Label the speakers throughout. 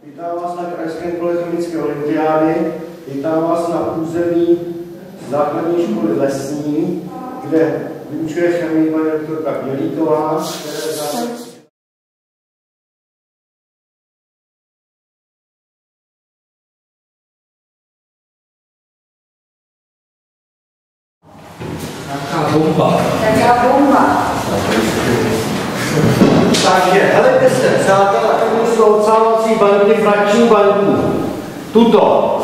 Speaker 1: Vítám vás na Krajském kole chemické olympiády, vítám vás na území základní školy Lesní, kde vyučuje chemii paní doktorka Bělíková,
Speaker 2: Taká bomba.
Speaker 1: Takže, helejte se, přátelé, to jsou odsávací banky, frakční banku. Tuto.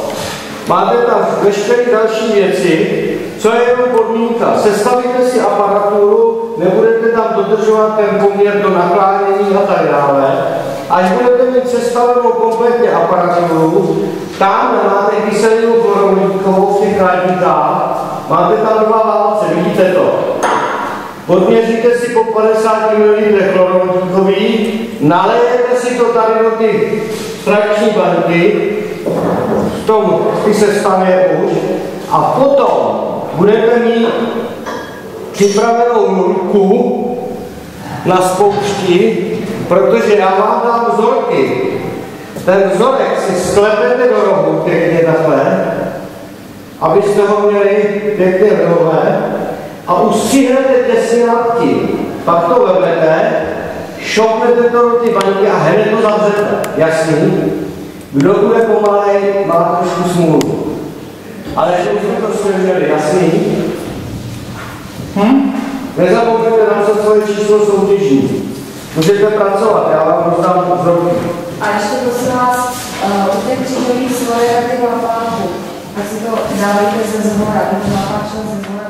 Speaker 1: Máte tam veškeré další věci, co je jenom podmínka. Sestavíte si aparaturu, nebudete tam dodržovat ten poměr do naklánění a tak dále. Až budete mít sestavenou kompletně aparaturu, tam máte kyselinu chlorovodíkovou v těch chladníkách, máte tam 2 válce, vidíte to. Podměříte si po 50 ml chlorovodíkový, nalejete si to tady do ty frakční banky, v tom ty sestavě už, a potom budete mít připravenou nulku na spoušti, protože já vám dám vzorky. Ten vzorek si sklepete do rohu pěkně takhle, abyste ho měli pěkně v rohle, a ustřihnete těsně nad tím. Pak to vezmete, šopnete to do ty banky a hned to zavřete. Jasný? Kdo bude pomalej, má trošku smůlu. Ale že už jsme to směřili, jasný? Nezapomeňte napsat svoje číslo soutěžní. Můžete pracovat, já vám rozdám vzorky.
Speaker 3: A ještě prosím vás, u těch příjmových svoje ty lapáku, tak si to dávajte ze zhora, aby to lapáčilo ze zhora.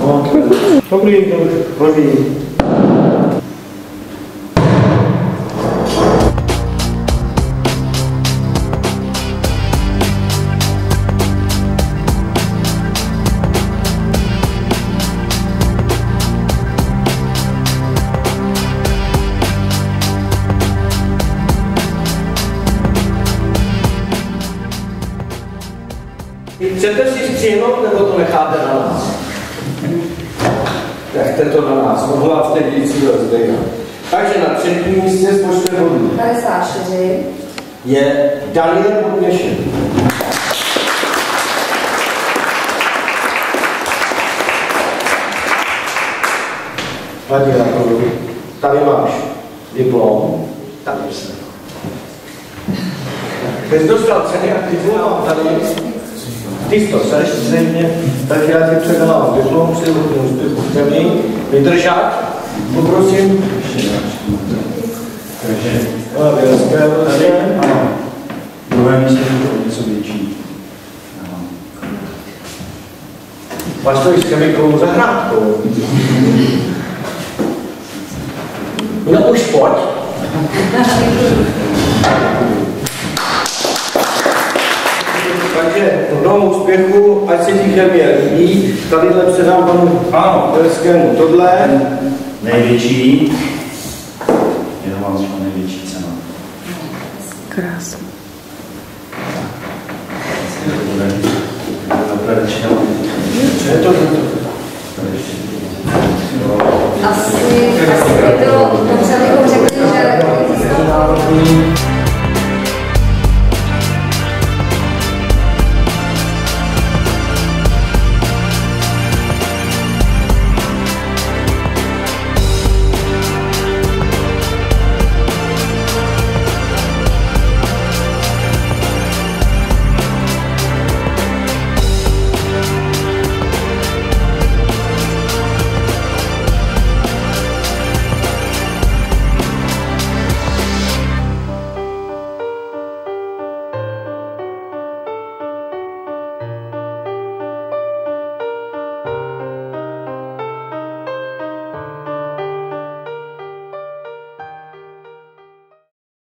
Speaker 1: Dobrý, dobrý. Chcete si střihnout, nebo to necháte na nás? Nechte to na nás, mohla jste víc zde. Takže na třetím místě s počtem bodů
Speaker 3: 54
Speaker 1: je Daniel Podměšen. Vladimír, tady máš diplom, tady se. Ty jsi dostal ceny a diplom tady. Ty to seš zřejmě, takže já ti předávám diplom, převodnou úspěchu v zemi, vydržák, poprosím. Takže, tady.
Speaker 2: Ano. Druhé místo je to něco větší.
Speaker 1: Máš to i s chemikovou zahrádkou. No už pojď. Takže mnoho úspěchu, ať se ti chemie líbí. Tadyhle předám panu Terskému tohle.
Speaker 2: Největší. Je to vám největší cena.
Speaker 3: Krásný.
Speaker 1: Co je to?
Speaker 3: Asi by bylo dobře, abychom řekli, že